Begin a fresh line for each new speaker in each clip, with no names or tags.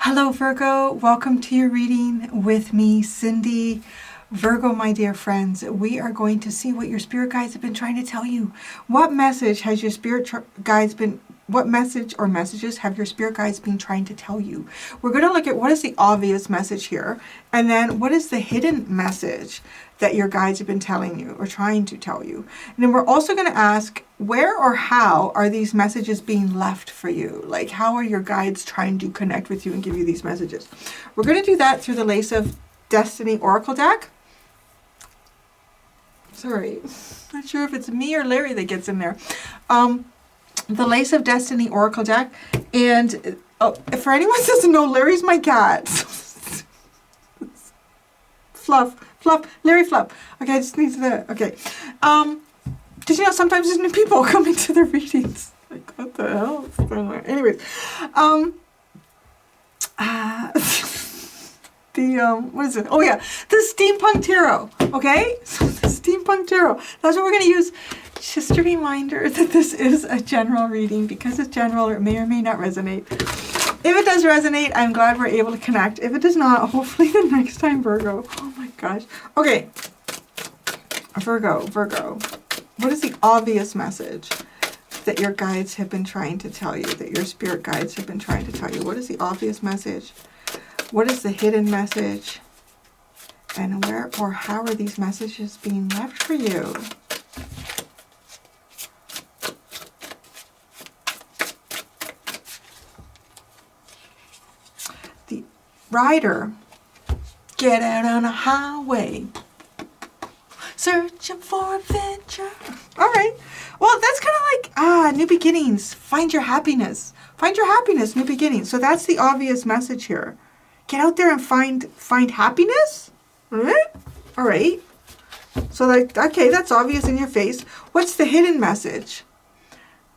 Hello Virgo, welcome to your reading with me, Cindy. Virgo, my dear friends, we are going to see what your spirit guides have been trying to tell you. What message has your spirit guides been, what message or messages have your spirit guides been trying to tell you? We're going to look at what is the obvious message here, and then what is the hidden message that your guides have been telling you or trying to tell you. And then we're also going to ask, where or how are these messages being left for you? Like, how are your guides trying to connect with you and give you these messages? We're going to do that through the Lace of Destiny Oracle deck. Sorry, not sure if it's me or Larry that gets in there. The Lace of Destiny Oracle deck. And for anyone who doesn't know, Larry's my cat. Fluff, Larry Fluff. Okay, I just need to, okay. Did you know sometimes there's new people coming to the readings? Like, what the hell is going on? Anyways, what is it? Oh yeah, the Steampunk Tarot, okay? So the Steampunk Tarot, that's what we're going to use. Just a reminder that this is a general reading. Because it's general, it may or may not resonate. If it does resonate, I'm glad we're able to connect. If it does not, hopefully the next time, Virgo. Oh my gosh. Okay. Virgo. What is the obvious message that your guides have been trying to tell you, that your spirit guides have been trying to tell you? What is the obvious message? What is the hidden message? And where or how are these messages being left for you? The Rider. Get out on a highway. Searching for adventure. All right. Well, that's kind of like, new beginnings. Find your happiness. Find your happiness, new beginnings. So that's the obvious message here. Get out there and find happiness. All right. So like, okay, that's obvious in your face. What's the hidden message?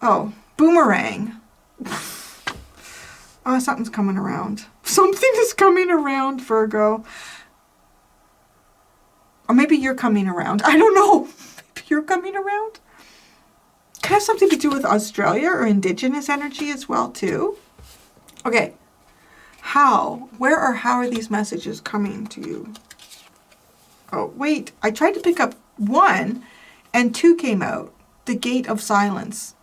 Oh, boomerang. Oh, something's coming around. Something is coming around, Virgo. Or maybe you're coming around. I don't know. Maybe you're coming around. Could have something to do with Australia or indigenous energy as well, too. Okay. Where or how are these messages coming to you? Oh, wait. I tried to pick up 1 and 2 came out. The Gate of Silence.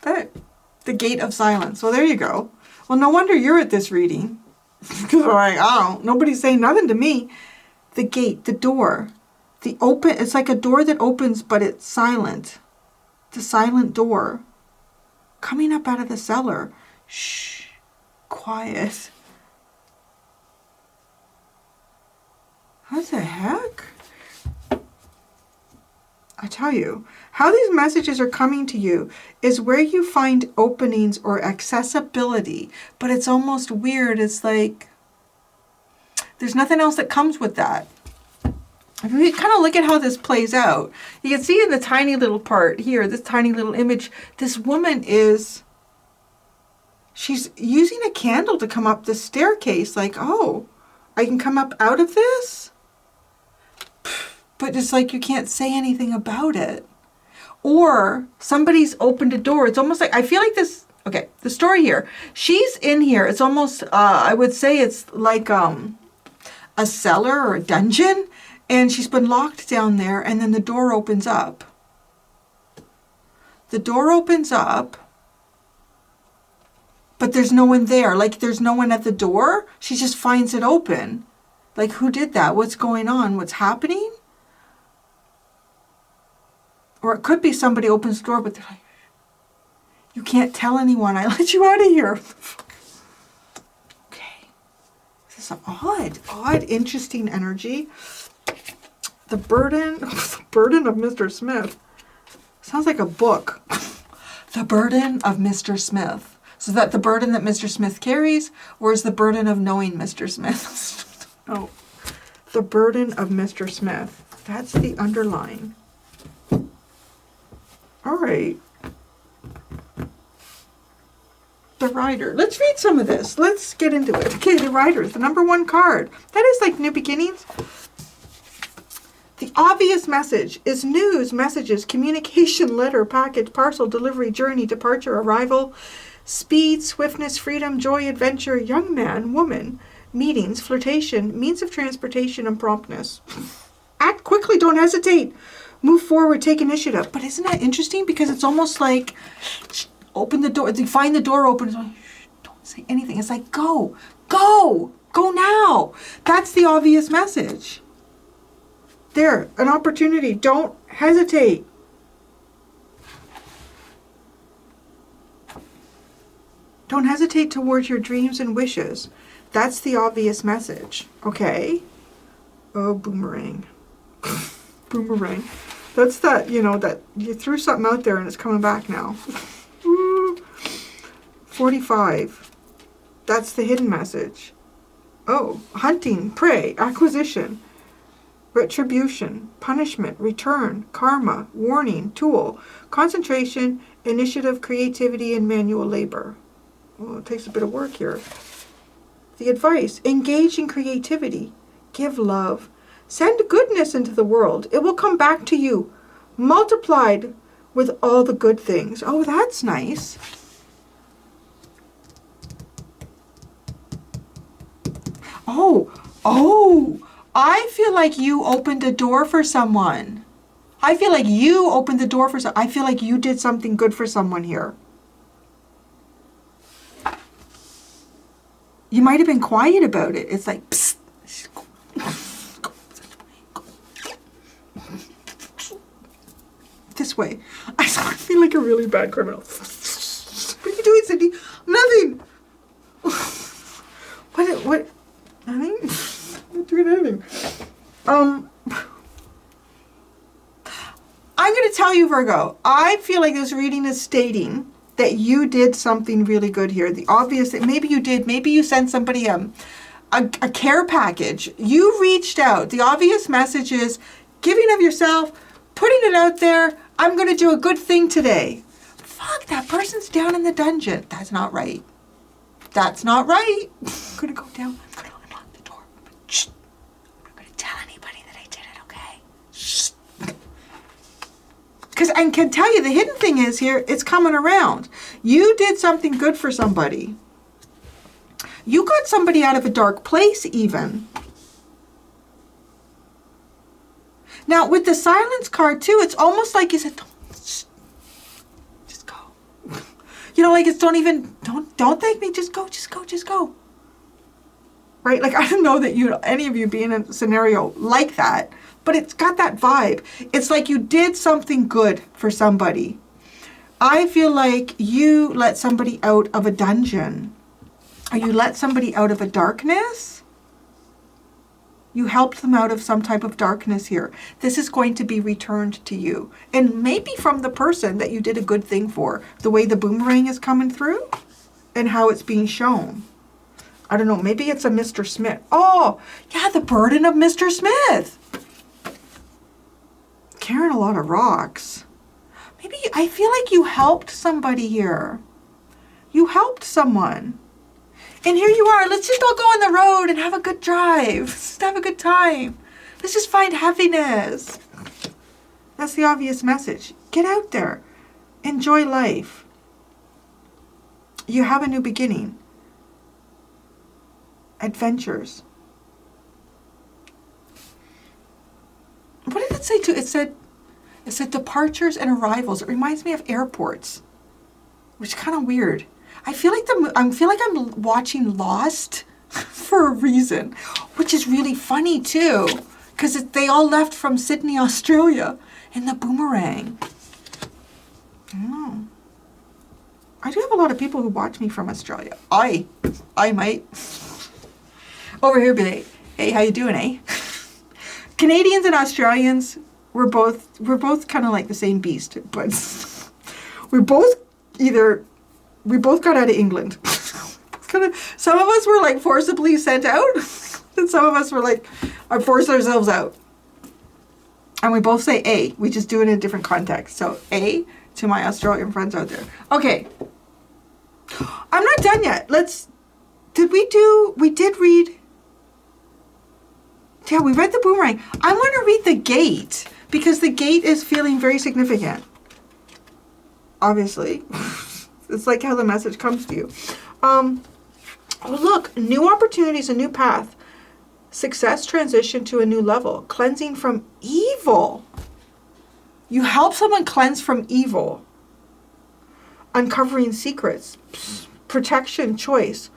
The Gate of Silence. Well, there you go. Well, no wonder you're at this reading. Because I'm like, oh, nobody's saying nothing to me. The gate, the door, it's like a door that opens, but it's silent. The silent door. Coming up out of the cellar. Shh. Quiet. What the heck? I tell you, how these messages are coming to you is where you find openings or accessibility, but it's almost weird. It's like there's nothing else that comes with that. If we kind of look at how this plays out, you can see in the tiny little part here, this tiny little image, this woman she's using a candle to come up the staircase. Like, oh, I can come up out of this? But it's like you can't say anything about it. Or somebody's opened a door. It's almost like, I feel like this, okay, the story here. She's in here. It's almost, I would say it's like a cellar or a dungeon. And she's been locked down there. And then the door opens up. The door opens up. But there's no one there. Like there's no one at the door. She just finds it open. Like, who did that? What's going on? What's happening? Or it could be somebody opens the door, but they're like, you can't tell anyone. I let you out of here. Okay. This is odd, interesting energy. The burden of Mr. Smith. Sounds like a book. The burden of Mr. Smith. So is that the burden that Mr. Smith carries? Or is the burden of knowing Mr. Smith? Oh, the burden of Mr. Smith. That's the underline. All right. The Rider. Let's read some of this. Let's get into it. Okay, the Rider is the #1 card. That is like new beginnings. The obvious message is news, messages, communication, letter, package, parcel, delivery, journey, departure, arrival, speed, swiftness, freedom, joy, adventure, young man, woman, meetings, flirtation, means of transportation, and promptness. Act quickly, don't hesitate. Move forward, take initiative. But isn't that interesting? Because it's almost like, open the door, you find the door open, it's like, don't say anything. It's like, go now. That's the obvious message. There, an opportunity. Don't hesitate. Don't hesitate towards your dreams and wishes. That's the obvious message. Okay? Oh, boomerang. Boomerang. That's that, that you threw something out there and it's coming back now. 45. That's the hidden message. Oh, hunting, prey, acquisition, retribution, punishment, return, karma, warning, tool, concentration, initiative, creativity, and manual labor. Well, it takes a bit of work here. The advice, engage in creativity, give love, send goodness into the world. It will come back to you, multiplied with all the good things. Oh, that's nice. Oh, I feel like you opened a door for someone. I feel like you opened the door for someone. I feel like you did something good for someone here. You might have been quiet about it. It's like, psst. This way. I feel like a really bad criminal. What are you doing, Cindy? Nothing. What? Nothing? I'm not doing anything. I'm going to tell you, Virgo, I feel like this reading is stating that you did something really good here. The obvious, maybe you did, maybe you sent somebody a care package. You reached out. The obvious message is giving of yourself, putting it out there. I'm going to do a good thing today. Fuck, that person's down in the dungeon. That's not right. That's not right. I'm going to go down. I'm going to unlock the door. Shh. I'm not going to tell anybody that I did it, okay? Shh. Because I can tell you the hidden thing is here, it's coming around. You did something good for somebody. You got somebody out of a dark place even. Now with the silence card too, it's almost like you said, just go. Like it's don't thank me, just go. Right? Like I don't know that any of you be in a scenario like that. But it's got that vibe. It's like you did something good for somebody. I feel like you let somebody out of a dungeon. Or you let somebody out of a darkness. You helped them out of some type of darkness here. This is going to be returned to you. And maybe from the person that you did a good thing for. The way the boomerang is coming through. And how it's being shown. I don't know. Maybe it's a Mr. Smith. Oh, yeah, the burden of Mr. Smith. Carrying a lot of rocks. Maybe I feel like you helped somebody here. You helped someone. And here you are. Let's just all go on the road and have a good drive. Let's just have a good time. Let's just find happiness. That's the obvious message. Get out there. Enjoy life. You have a new beginning. Adventures. What did it say too? It said departures and arrivals. It reminds me of airports, which is kind of weird. I feel like I'm watching Lost for a reason, which is really funny too, because they all left from Sydney, Australia, in the boomerang. I don't know. I do have a lot of people who watch me from Australia. I might over here be like, hey, how you doing, eh? Canadians and Australians, we're both kind of like the same beast, but we both got out of England. Some of us were like forcibly sent out, and some of us were like forced ourselves out. And we both say A. We just do it in a different context. So A to my Australian friends out there. Okay, I'm not done yet. We did read Yeah, we read the boomerang. I want to read the gate because the gate is feeling very significant. Obviously. It's like how the message comes to you. Oh, look, new opportunities, a new path. Success transition to a new level. Cleansing from evil. You help someone cleanse from evil. Uncovering secrets. Protection, choice.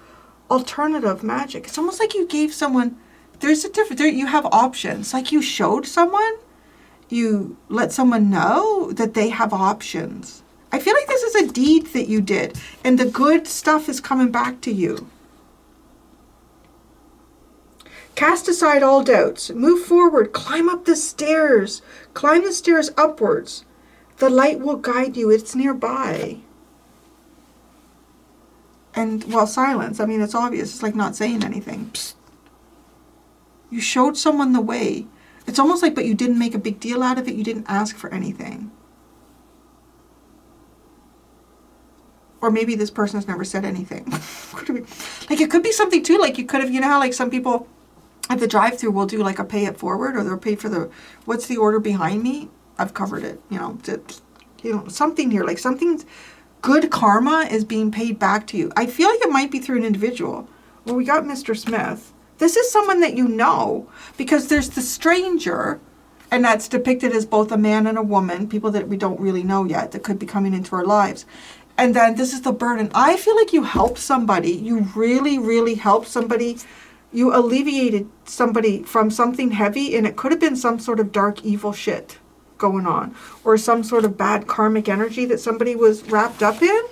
Alternative magic. It's almost like you gave someone, there's a difference, you have options. Like you showed someone, you let someone know that they have options. I feel like this is a deed that you did, and the good stuff is coming back to you. Cast aside all doubts. Move forward. Climb up the stairs. Climb the stairs upwards. The light will guide you. It's nearby. And, well, silence. I mean, it's obvious. It's like not saying anything. Psst. You showed someone the way. It's almost like, but you didn't make a big deal out of it. You didn't ask for anything. Or maybe this person has never said anything. Like, it could be something, too. Like, you could have, you know how, like, some people at the drive-thru will do, like, a pay it forward, or they'll pay for the, what's the order behind me? I've covered it, you know, something here. Like, something, good karma is being paid back to you. I feel like it might be through an individual. Well, we got Mr. Smith. This is someone that you know, because there's the stranger, and that's depicted as both a man and a woman, people that we don't really know yet, that could be coming into our lives. And then this is the burden. I feel like you helped somebody. You really, really helped somebody. You alleviated somebody from something heavy, and it could have been some sort of dark, evil shit going on, or some sort of bad karmic energy that somebody was wrapped up in.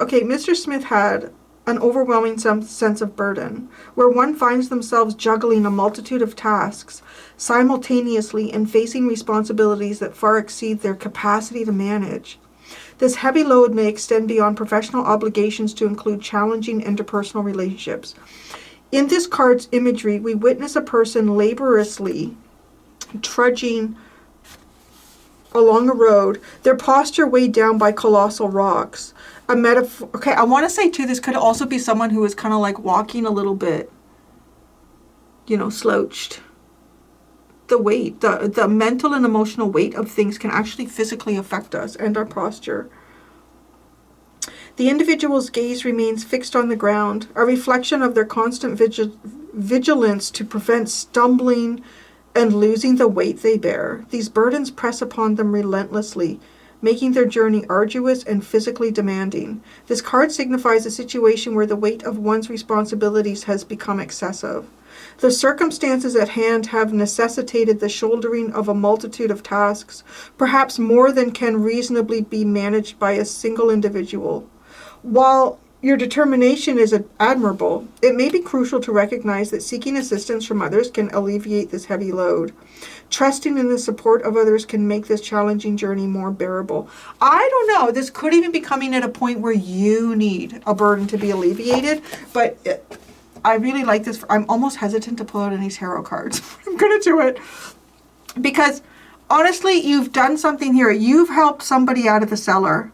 Okay, Mr. Smith had an overwhelming sense of burden, where one finds themselves juggling a multitude of tasks simultaneously and facing responsibilities that far exceed their capacity to manage. This heavy load may extend beyond professional obligations to include challenging interpersonal relationships. In this card's imagery, we witness a person laboriously trudging along a road, their posture weighed down by colossal rocks. A metaphor. Okay, I want to say too, this could also be someone who is kind of like walking a little bit, you know, slouched. The weight, the mental and emotional weight of things can actually physically affect us and our posture. The individual's gaze remains fixed on the ground, a reflection of their constant vigilance to prevent stumbling and losing the weight they bear. These burdens press upon them relentlessly, making their journey arduous and physically demanding. This card signifies a situation where the weight of one's responsibilities has become excessive. The circumstances at hand have necessitated the shouldering of a multitude of tasks, perhaps more than can reasonably be managed by a single individual. While your determination is admirable, it may be crucial to recognize that seeking assistance from others can alleviate this heavy load. Trusting in the support of others can make this challenging journey more bearable. I don't know. This could even be coming at a point where you need a burden to be alleviated, but I really like this. I'm almost hesitant to pull out any tarot cards. I'm going to do it because honestly, you've done something here. You've helped somebody out of the cellar.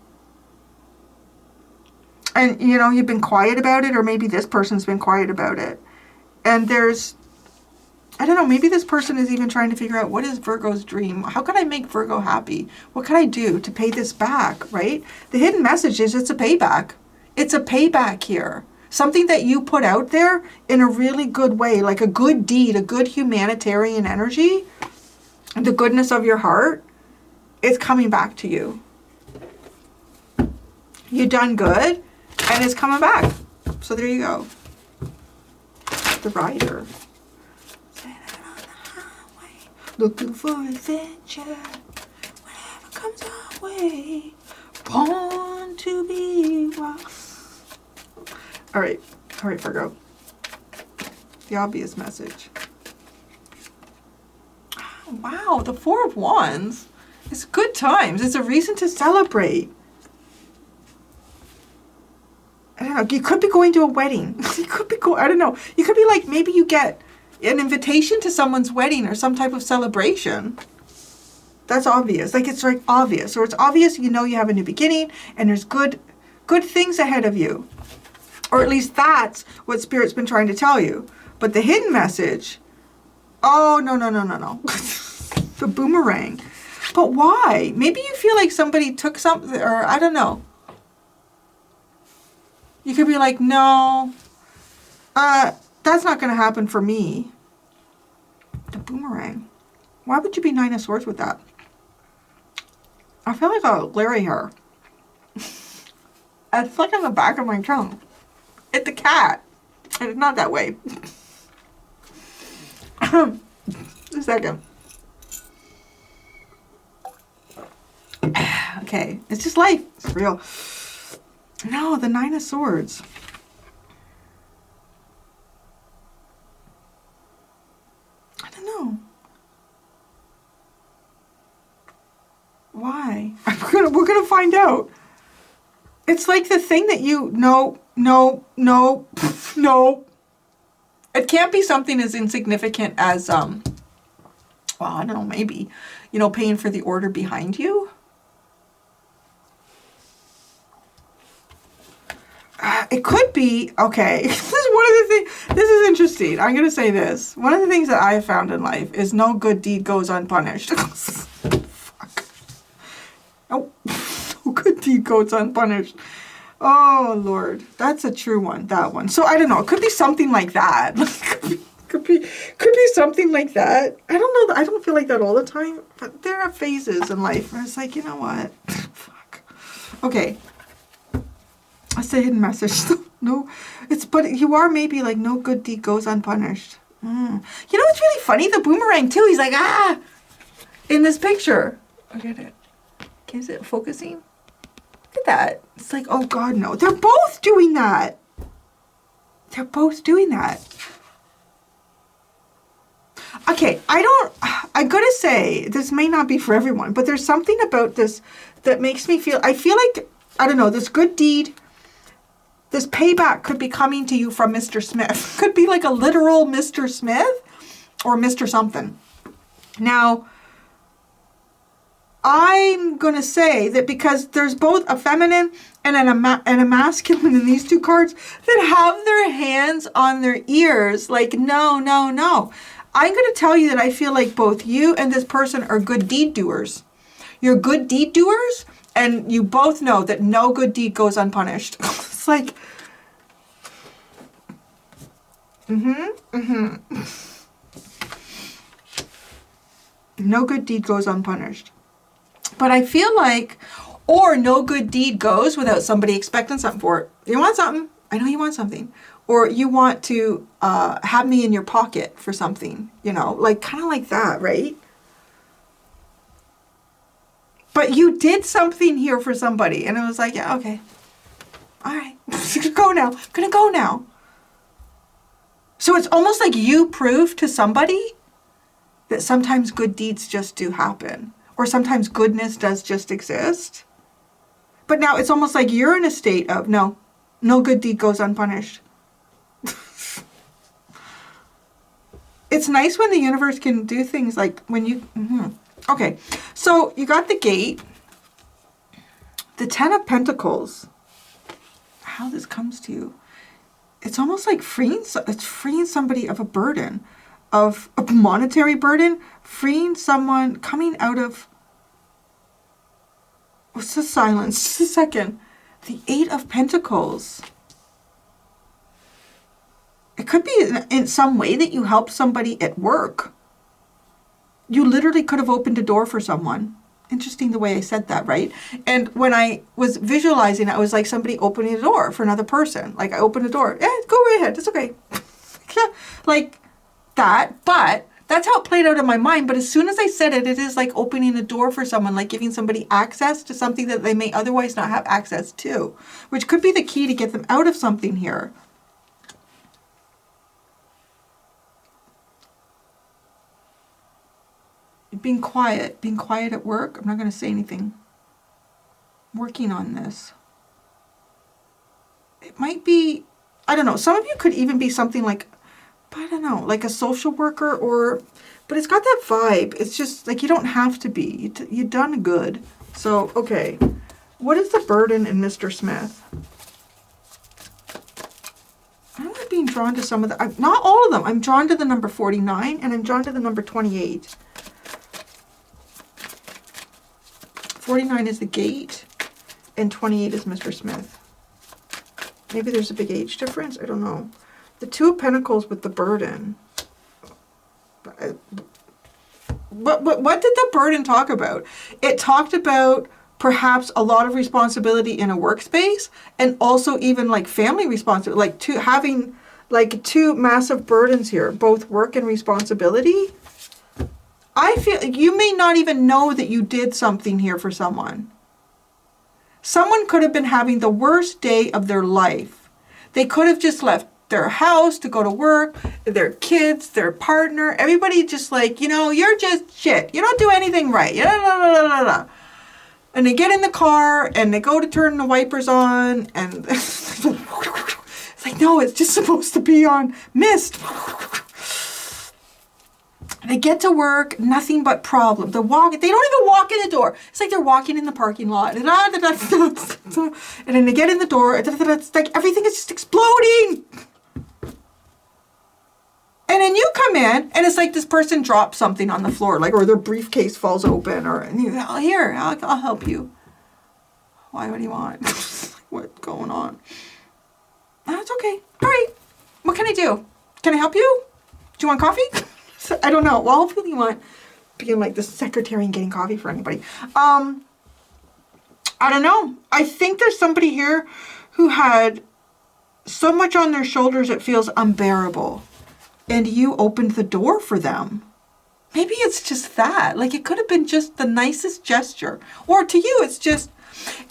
And, you know, you've been quiet about it, or maybe this person's been quiet about it. And there's, I don't know, maybe this person is even trying to figure out, what is Virgo's dream? How can I make Virgo happy? What can I do to pay this back, right? The hidden message is it's a payback. It's a payback here. Something that you put out there in a really good way, like a good deed, a good humanitarian energy, the goodness of your heart is coming back to you. You done good. And it's coming back. So there you go. The rider. Looking for adventure. Whatever comes our way. Born to be wild. All right, Virgo. The obvious message. Wow, the Four of Wands. It's good times. It's a reason to celebrate. I don't know, you could be going to a wedding. You could be I don't know. You could be like, maybe you get an invitation to someone's wedding or some type of celebration. That's obvious. Like, it's like obvious. Or it's obvious you know you have a new beginning and there's good things ahead of you. Or at least that's what Spirit's been trying to tell you. But the hidden message, oh, no. The boomerang. But why? Maybe you feel like somebody took something, or I don't know. You could be like, no, that's not going to happen for me. The boomerang. Why would you be 9 of Swords with that? I feel like a Larry hair. It's like on the back of my tongue. It's a cat. And it's not that way. A second. Okay. It's just life. It's real. No, the 9 of Swords. I don't know. Why? We're gonna find out. It's like the thing that you no. It can't be something as insignificant as well, I don't know, maybe, you know, paying for the order behind you. It could be, okay, this is one of the things, this is interesting. I'm going to say this. One of the things that I have found in life is no good deed goes unpunished. Fuck. No good deed goes unpunished. Oh, Lord. That's a true one, that one. So, I don't know. It could be something like that. could be something like that. I don't know. I don't feel like that all the time. But there are phases in life where it's like, you know what? Fuck. Okay. That's a hidden message. No, but you are maybe like, no good deed goes unpunished. You know what's really funny? The boomerang too. He's like, ah, in this picture. Look at it. Is it focusing? Look at that. It's like, oh God, no. They're both doing that. They're both doing that. Okay, I gotta say, this may not be for everyone, but there's something about this that makes me feel, I feel like, I don't know, this good deed, this payback could be coming to you from Mr. Smith. Could be like a literal Mr. Smith or Mr. something. Now, I'm going to say that because there's both a feminine and a masculine in these two cards that have their hands on their ears. Like, no. I'm going to tell you that I feel like both you and this person are good deed doers. You're good deed doers, and you both know that no good deed goes unpunished. It's like, no good deed goes unpunished. But I feel like, or no good deed goes without somebody expecting something for it. You want something? I know you want something. Or you want to have me in your pocket for something, you know, like kind of like that, right? But you did something here for somebody, and it was like, yeah, okay. All right, gonna go now. So it's almost like you prove to somebody that sometimes good deeds just do happen. Or sometimes goodness does just exist. But now it's almost like you're in a state of, no good deed goes unpunished. It's nice when the universe can do things like when you... Okay, so you got the gate. The 10 of Pentacles. How this comes to you. It's almost like freeing somebody of a burden. Of a monetary burden. Freeing someone coming out of... What's the silence? Just a second. The 8 of Pentacles. It could be in some way that you helped somebody at work. You literally could have opened a door for someone. Interesting the way I said that, right? And when I was visualizing, I was like somebody opening a door for another person. Like I opened a door. Yeah, go right ahead. It's okay. Yeah, like that. But that's how it played out in my mind. But as soon as I said it, it is like opening a door for someone, like giving somebody access to something that they may otherwise not have access to, which could be the key to get them out of something here. Being quiet at work. I'm not going to say anything. Working on this. It might be, I don't know, some of you could even be something like I don't know, like a social worker or, but it's got that vibe. It's just like you don't have to be. You've done good. So, okay. What is the burden in Mr. Smith? I'm not being drawn to some of the, not all of them. I'm drawn to the number 49 and I'm drawn to the number 28. 49 is the gate and 28 is Mr. Smith. Maybe there's a big age difference. I don't know. The Two of Pentacles with the burden. What did the burden talk about? It talked about perhaps a lot of responsibility in a workspace and also even like family responsibility, like having like two massive burdens here, both work and responsibility. I feel you may not even know that you did something here for someone. Someone could have been having the worst day of their life. They could have just left their house to go to work, their kids, their partner, everybody just like, you know, you're just shit. You don't do anything right. And they get in the car and they go to turn the wipers on and it's like, no, it's just supposed to be on mist. They get to work, nothing but problems. They don't even walk in the door. It's like they're walking in the parking lot. And then they get in the door. It's like everything is just exploding. And then you come in, and it's like this person drops something on the floor, like, or their briefcase falls open, or and you, oh, here, I'll help you. Why? What do you want? What's going on? That's okay. All right. What can I do? Can I help you? Do you want coffee? I don't know. Well, hopefully you want being like the secretary and getting coffee for anybody. I don't know. I think there's somebody here who had so much on their shoulders it feels unbearable. And you opened the door for them. Maybe it's just that. Like, it could have been just the nicest gesture. Or to you, it's just...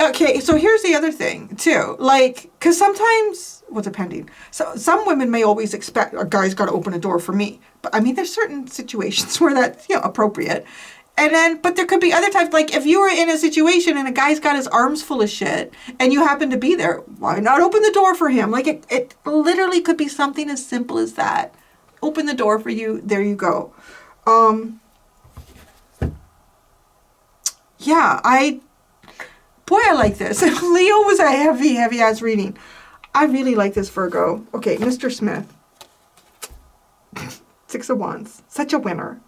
Okay, so here's the other thing, too. Like, because sometimes... Well, depending. So some women may always expect a guy's got to open a door for me. But, I mean, there's certain situations where that's, you know, appropriate. And then, but there could be other times, like, if you were in a situation and a guy's got his arms full of shit and you happen to be there, why not open the door for him? Like, it literally could be something as simple as that. Open the door for you. There you go. Yeah, I like this. Leo was a heavy ass reading. I really like this, Virgo. Okay, Mr. Smith. 6 of Wands. Such a winner.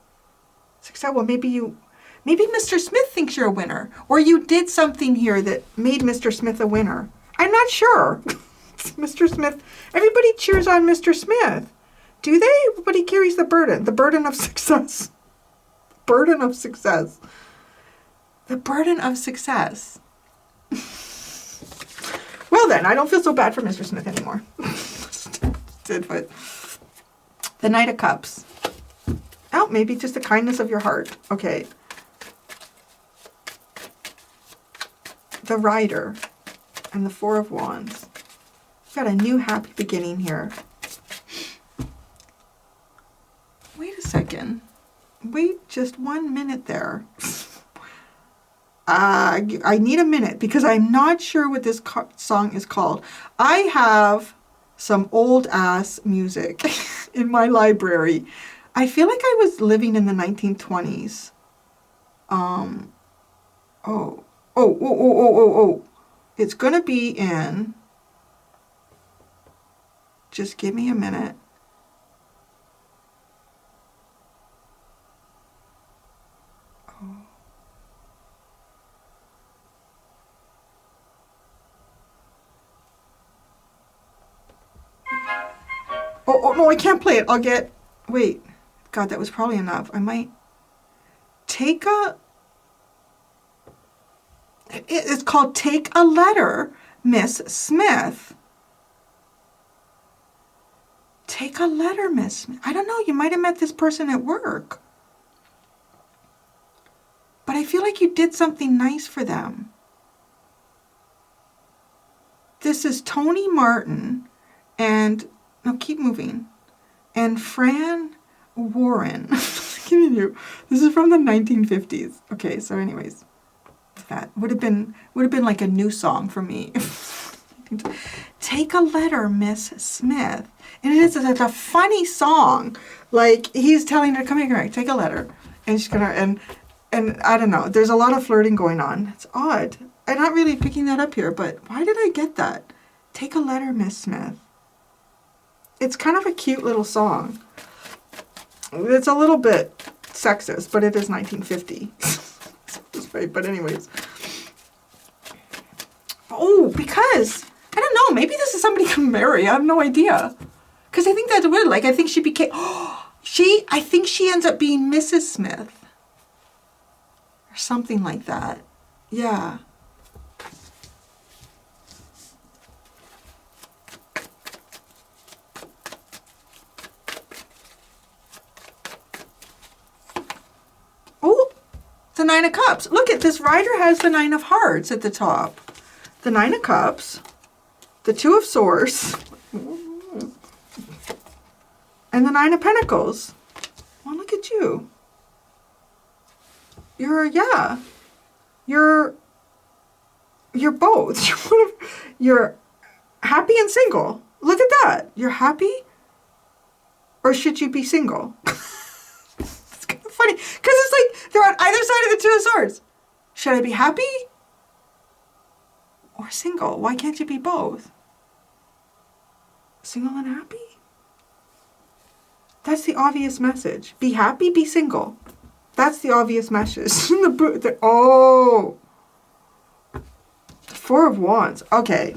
6 of Wands. Maybe Mr. Smith thinks you're a winner. Or you did something here that made Mr. Smith a winner. I'm not sure. Mr. Smith. Everybody cheers on Mr. Smith. Do they? Everybody carries the burden. The burden of success. Burden of success. The burden of success. Well then, I don't feel so bad for Mr. Smith anymore. Did, but the Knight of Cups. Oh, maybe just the kindness of your heart. Okay. The Rider and the 4 of Wands. Got a new happy beginning here. Wait a second. Wait just 1 minute there. I need a minute because I'm not sure what this song is called. I have some old ass music in my library. I feel like I was living in the 1920s. Oh. It's gonna be in. Just give me a minute. Oh, no, I can't play it. Wait. God, that was probably enough. I might take a... It's called Take a Letter, Miss Smith. Take a letter, Miss Smith. I don't know. You might have met this person at work. But I feel like you did something nice for them. This is Tony Martin and... No, keep moving. And Fran Warren. This is from the 1950s. Okay, so anyways, that would have been like a new song for me. Take a letter, Miss Smith. And it is such a funny song. Like, he's telling her, come here, take a letter. And she's gonna, and I don't know, there's a lot of flirting going on. It's odd. I'm not really picking that up here, but why did I get that? Take a letter, Miss Smith. It's kind of a cute little song. It's a little bit sexist, but it is 1950. Right, but anyways. Oh, because, I don't know, maybe this is somebody you can marry. I have no idea. Because I think that's weird. Like, I think she became, I think she ends up being Mrs. Smith. Or something like that. Yeah. Oh, the Nine of Cups. Look at this rider has the Nine of Hearts at the top. The Nine of Cups, the Two of Swords, and the Nine of Pentacles. Well, look at you. You're both. You're happy and single. Look at that. You're happy? Or should you be single? It's kind of funny. Because it's like they're on either side of the Two of Swords. Should I be happy? Or single? Why can't you be both? Single and happy? That's the obvious message. Be happy, be single. That's the obvious message. Oh. Four of Wands. Okay.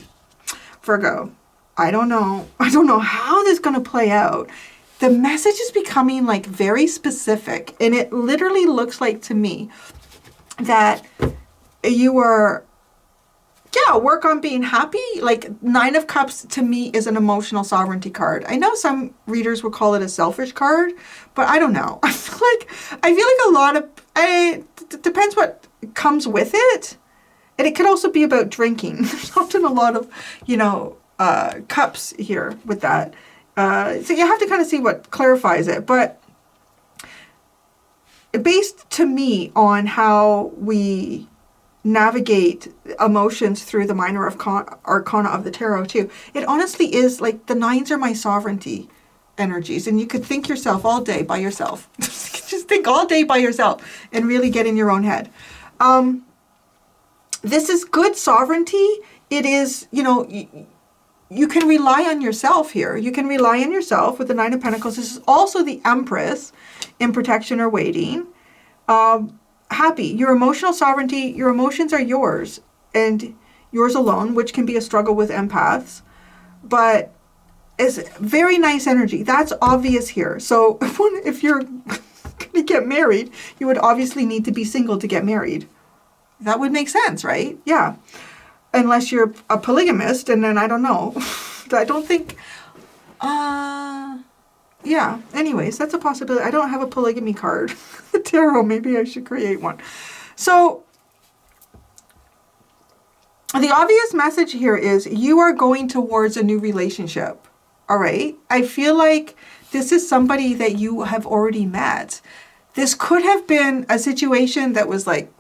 Virgo. I don't know how this is going to play out. The message is becoming like very specific. And it literally looks like to me that you are, work on being happy. Like Nine of Cups to me is an emotional sovereignty card. I know some readers would call it a selfish card, but I don't know. I feel like a lot of, it depends what comes with it. And it could also be about drinking. There's often a lot of, cups here with that. So you have to kind of see what clarifies it. But based to me on how we navigate emotions through the minor arcana of the tarot too, it honestly is like the nines are my sovereignty energies. And you could think yourself all day by yourself. Just think all day by yourself and really get in your own head. This is good sovereignty. It is, you can rely on yourself here. You can rely on yourself with the Nine of Pentacles. This is also the Empress in protection or waiting. Happy. Your emotional sovereignty, your emotions are yours and yours alone, which can be a struggle with empaths. But it's very nice energy. That's obvious here. So if you're going to get married, you would obviously need to be single to get married. That would make sense, right? Yeah. Unless you're a polygamist, and then I don't know. I don't think, yeah. Anyways, that's a possibility. I don't have a polygamy card. The tarot, maybe I should create one. So, the obvious message here is you are going towards a new relationship. All right? I feel like this is somebody that you have already met. This could have been a situation that was like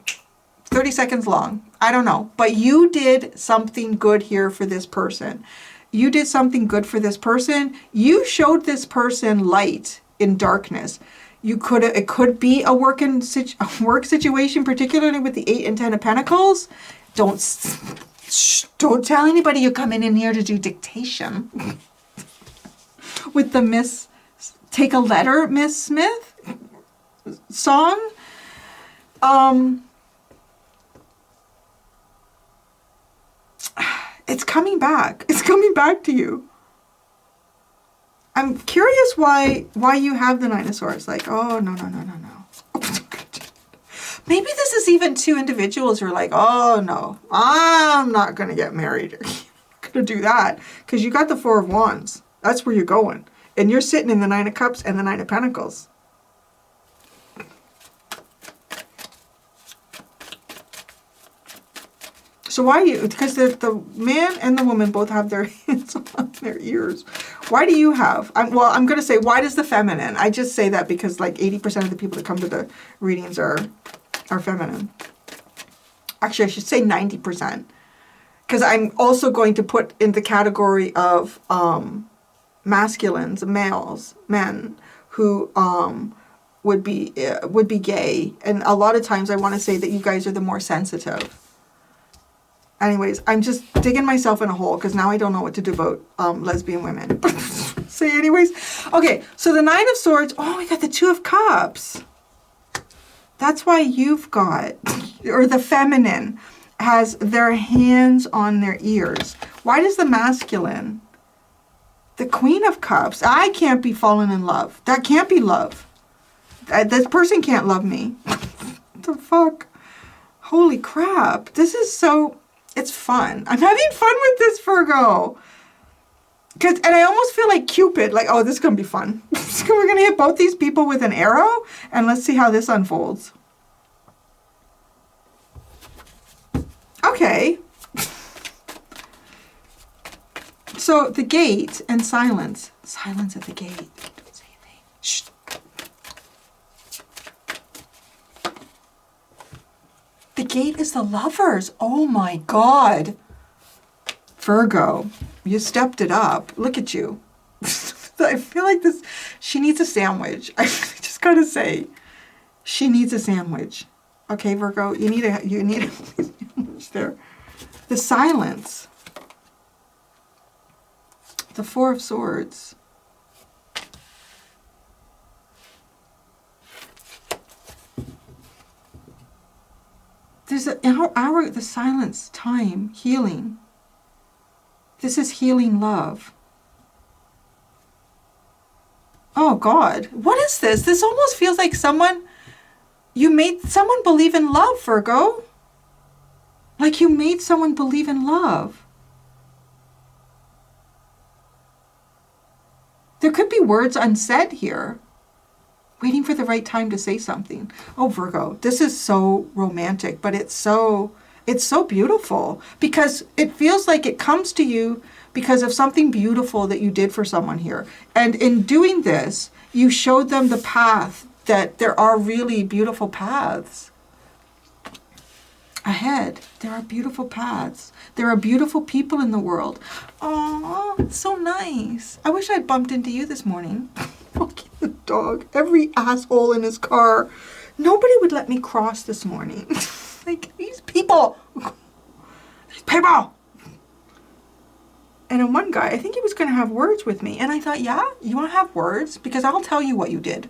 30 seconds long. I don't know. But you did something good here for this person. You did something good for this person. You showed this person light in darkness. It could be a work situation, particularly with the 8 and 10 of Pentacles. Don't tell anybody you're coming in here to do dictation. With the Take a Letter, Miss Smith song. It's coming back. It's coming back to you. I'm curious why you have the Nine of Swords. Like, oh, no. Maybe this is even two individuals who are like, oh, no, I'm not going to get married. You're not going to do that. Because you got the Four of Wands. That's where you're going. And you're sitting in the Nine of Cups and the Nine of Pentacles. So why do you, because the man and the woman both have their hands on their ears. Why do you have, I'm going to say, why does the feminine? I just say that because like 80% of the people that come to the readings are feminine. Actually, I should say 90%. Because I'm also going to put in the category of masculines, males, men who would be gay, and a lot of times I want to say that you guys are the more sensitive. Anyways, I'm just digging myself in a hole because now I don't know what to do about lesbian women. So anyways, okay, so the Nine of Swords, oh, we got the Two of Cups. That's why you've got, or the feminine has their hands on their ears. Why does the masculine, the Queen of Cups, I can't be falling in love. That can't be love. This person can't love me. What the fuck? Holy crap. This is so, it's fun. I'm having fun with this, Virgo. And I almost feel like Cupid, like, oh, this is going to be fun. We're going to hit both these people with an arrow, and let's see how this unfolds. Okay. So the gate and silence. Silence at the gate. Don't say anything. Shh. The gate is the Lovers. Oh my God. Virgo, you stepped it up. Look at you. I feel like this, she needs a sandwich. I just gotta say, she needs a sandwich. Okay, Virgo, you need a sandwich there. The silence. The Four of Swords. There's an hour, the silence, time, healing. This is healing love. Oh God, what is this? This almost feels like you made someone believe in love, Virgo. Like you made someone believe in love. There could be words unsaid here. Waiting for the right time to say something. Oh, Virgo, this is so romantic, but it's so beautiful because it feels like it comes to you because of something beautiful that you did for someone here. And in doing this, you showed them the path, that there are really beautiful paths ahead. There are beautiful paths. There are beautiful people in the world. Oh, it's so nice. I wish I'd bumped into you this morning. Fucking the dog. Every asshole in his car. Nobody would let me cross this morning. Like, these people. These people. And then one guy, I think he was going to have words with me. And I thought, yeah, you want to have words? Because I'll tell you what you did.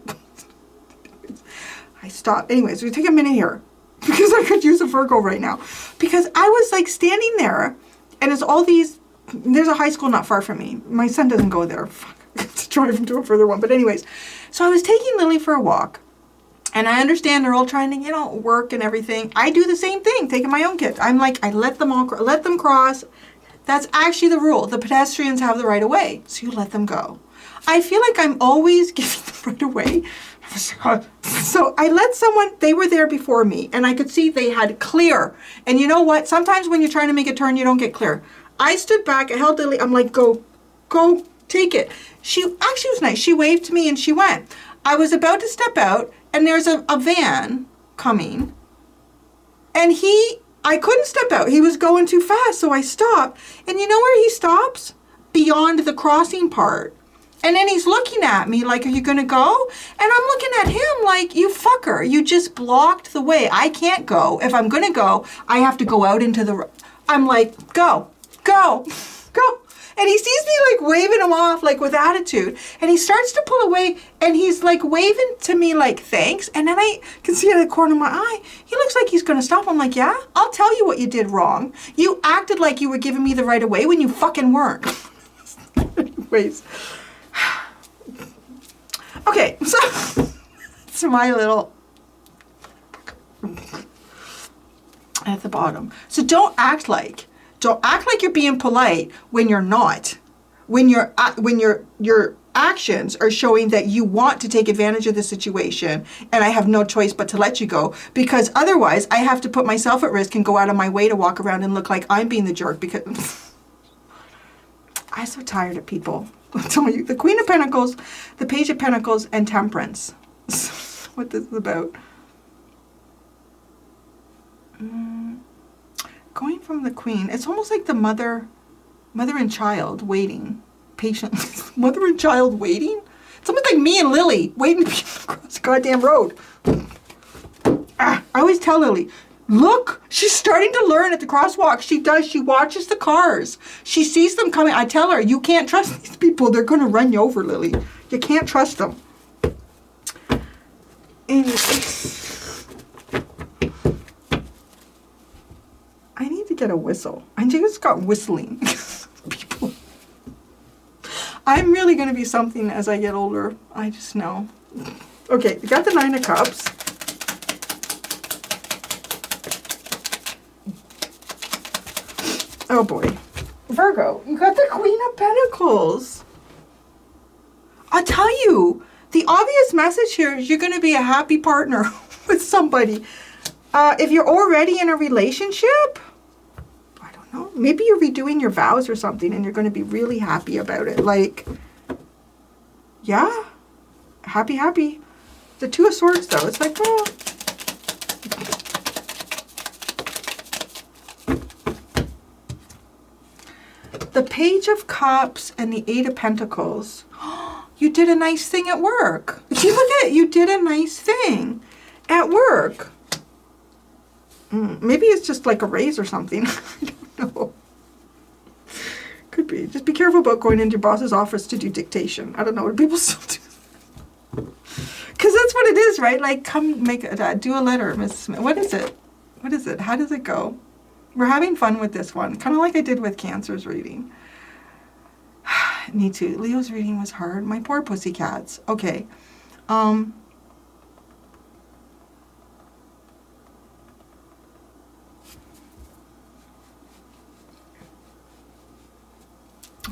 I stopped. Anyways, we take a minute here. Because I could use a Virgo right now. Because I was like standing there. And it's all these. There's a high school not far from me. My son doesn't go there. Fuck. I have to drive him to a further one. But anyways. So I was taking Lily for a walk. And I understand they're all trying to, work and everything. I do the same thing, taking my own kids. I'm like, I let them cross. That's actually the rule. The pedestrians have the right of way. So you let them go. I feel like I'm always giving the right of way. So I let someone, they were there before me. And I could see they had clear. And you know what? Sometimes when you're trying to make a turn, you don't get clear. I stood back, I held Lily. I'm like, go, take it. She actually was nice. She waved to me and she went. I was about to step out. And there's a van coming. And I couldn't step out. He was going too fast, so I stopped. And you know where he stops? Beyond the crossing part. And then he's looking at me like, are you going to go? And I'm looking at him like, you fucker. You just blocked the way. I can't go. If I'm going to go, I have to go out into the... I'm like, go. And he sees me like waving him off like with attitude. And he starts to pull away and he's like waving to me like thanks. And then I can see out of the corner of my eye, he looks like he's going to stop. I'm like, yeah, I'll tell you what you did wrong. You acted like you were giving me the right of way when you fucking weren't. Anyways. Okay, so it's my little at the bottom. So don't act like you're being polite when you're not. When your actions are showing that you want to take advantage of the situation and I have no choice but to let you go, because otherwise I have to put myself at risk and go out of my way to walk around and look like I'm being the jerk, because I'm so tired of people. I'll tell you, the Queen of Pentacles, the Page of Pentacles, and Temperance. What this is about. Going from the Queen, it's almost like the mother and child waiting. patiently. Mother and child waiting? It's almost like me and Lily waiting across the goddamn road. I always tell Lily, look, she's starting to learn at the crosswalk. She does. She watches the cars. She sees them coming. I tell her, you can't trust these people. They're going to run you over, Lily. You can't trust them. I need to get a whistle. I just got whistling. People. I'm really going to be something as I get older. I just know. Okay, we got the 9 of Cups. Oh boy. Virgo, you got the Queen of Pentacles. I'll tell you, the obvious message here is you're going to be a happy partner with somebody. If you're already in a relationship, I don't know, maybe you're redoing your vows or something and you're going to be really happy about it. Like, yeah, happy. The 2 of Swords though, it's like, oh. The Page of Cups and the 8 of Pentacles. You did a nice thing at work. You look at it, you did a nice thing at work. Maybe it's just like a raise or something. I don't know. Could be. Just be careful about going into your boss's office to do dictation. I don't know. What people still do? Because that's what it is, right? Like, come make do a letter, Miss Smith. What is it? What is it? How does it go? We're having fun with this one. Kind of like I did with Cancer's reading. Me too. Leo's reading was hard. My poor pussycats. Okay. Oh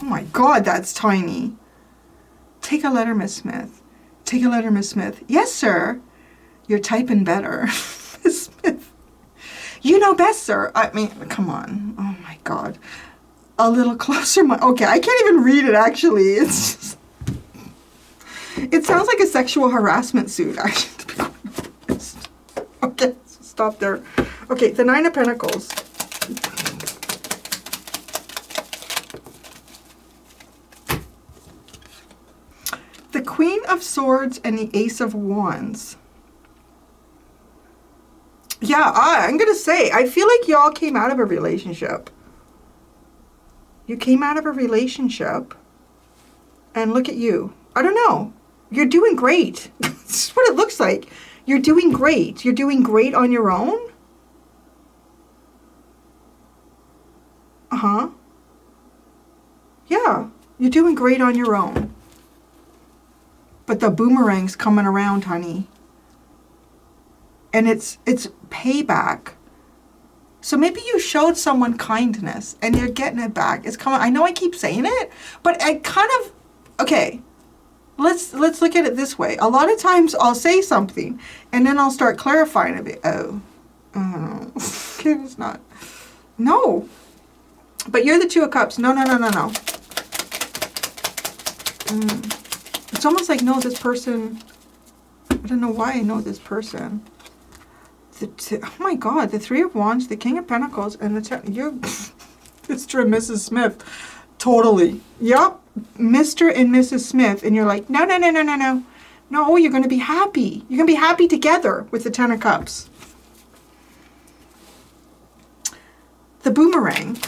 my God, that's tiny. Take a letter, Miss Smith. Take a letter, Miss Smith. Yes, sir. You're typing better. Miss Smith. You know best, sir. I mean, come on. Oh my God. A little closer. Okay, I can't even read it, actually. It's just... It sounds like a sexual harassment suit, actually, to be quite honest. Okay, so stop there. Okay, the 9 of Pentacles. The Queen of Swords and the Ace of Wands. Yeah, I'm going to say, I feel like y'all came out of a relationship. You came out of a relationship, and look at you. I don't know. You're doing great. That's what it looks like. You're doing great. You're doing great on your own. Uh-huh. Yeah, you're doing great on your own. But the boomerang's coming around, honey. And it's payback. So maybe you showed someone kindness and you're getting it back. It's coming. I know I keep saying it, but I kind of, okay, let's look at it this way. A lot of times I'll say something and then I'll start clarifying a bit. Oh, I don't know. It's not. No. But you're the 2 of Cups. No. It's almost like, no, this person, I don't know why I know this person. Oh my God, the 3 of Wands, the King of Pentacles, and the you're Mr. and Mrs. Smith. Totally. Yep. Mr. and Mrs. Smith. And you're like, no. No, you're going to be happy. You're going to be happy together with the 10 of Cups. The boomerang.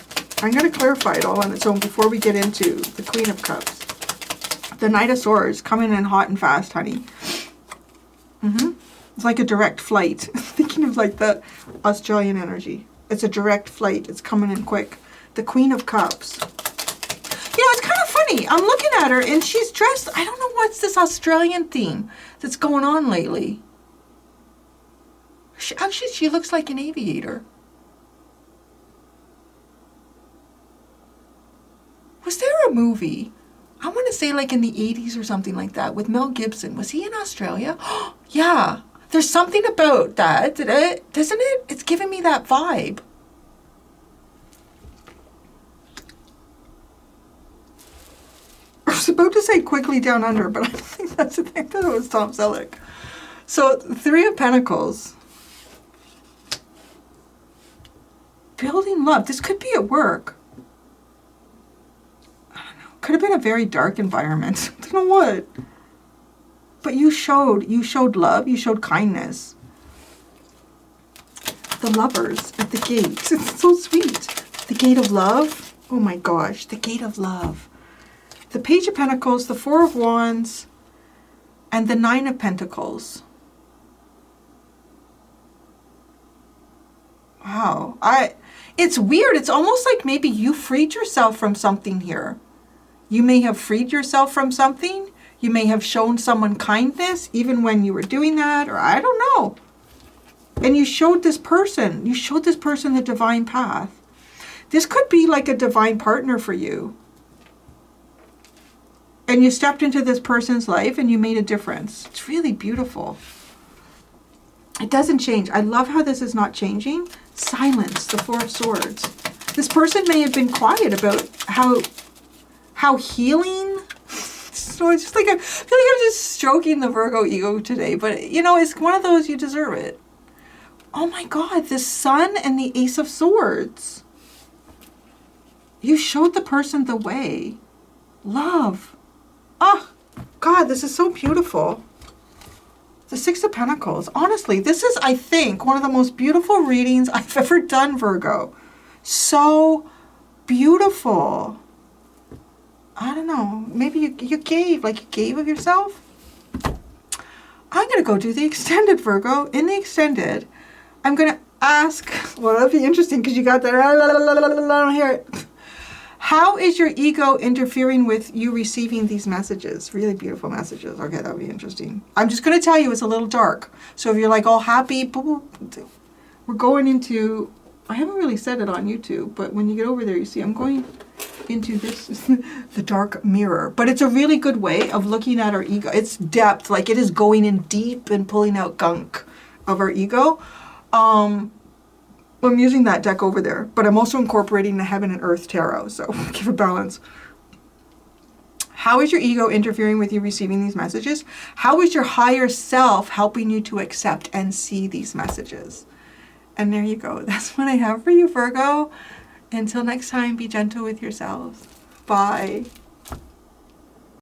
I'm going to clarify it all on its own before we get into the Queen of Cups. The Knight of Swords coming in hot and fast, honey. It's like a direct flight. Thinking of like the Australian energy. It's a direct flight. It's coming in quick. The Queen of Cups. You know, it's kind of funny. I'm looking at her and she's dressed. I don't know what's this Australian theme that's going on lately. Actually, she looks like an aviator. Was there a movie? I want to say like in the 80s or something like that with Mel Gibson. Was he in Australia? Yeah. There's something about that, doesn't it? It's giving me that vibe. I was about to say Quickly Down Under, but I don't think that's the thing. I thought it was Tom Selleck. So, 3 of Pentacles. Building love. This could be at work. I don't know. could have been a very dark environment. I don't know what. But you showed love, you showed kindness. The Lovers at the gate. It's so sweet. The gate of love. Oh my gosh, the gate of love. The Page of Pentacles, the Four of Wands, and the Nine of Pentacles. Wow. It's weird. It's almost like maybe you freed yourself from something here. You may have freed yourself from something. You may have shown someone kindness even when you were doing that, or I don't know. And you showed this person the divine path. This could be like a divine partner for you. And you stepped into this person's life and you made a difference. It's really beautiful. It doesn't change. I love how this is not changing. Silence, the Four of Swords. This person may have been quiet about how healing. So it's just like I feel like I'm just stroking the Virgo ego today, but you know, it's one of those, you deserve it. Oh my God, the Sun and the Ace of Swords. You showed the person the way. Love. Oh God, this is so beautiful. The Six of Pentacles. Honestly, this is, I think, one of the most beautiful readings I've ever done, Virgo. So beautiful. I don't know. Maybe you gave of yourself. I'm going to go do the extended, Virgo. In the extended, I'm going to ask, well, that'll be interesting because you got that. I don't hear it. How is your ego interfering with you receiving these messages? Really beautiful messages. Okay, that'll be interesting. I'm just going to tell you it's a little dark. So if you're like all happy, we're going into, I haven't really said it on YouTube, but when you get over there, you see I'm going into this, the dark mirror. But it's a really good way of looking at our ego. It's depth, like it is going in deep and pulling out gunk of our ego. I'm using that deck over there, but I'm also incorporating the Heaven and Earth Tarot, so give a balance. How is your ego interfering with you receiving these messages? How is your higher self helping you to accept and see these messages? And there you go. That's what I have for you, Virgo. Until next time, be gentle with yourselves. Bye.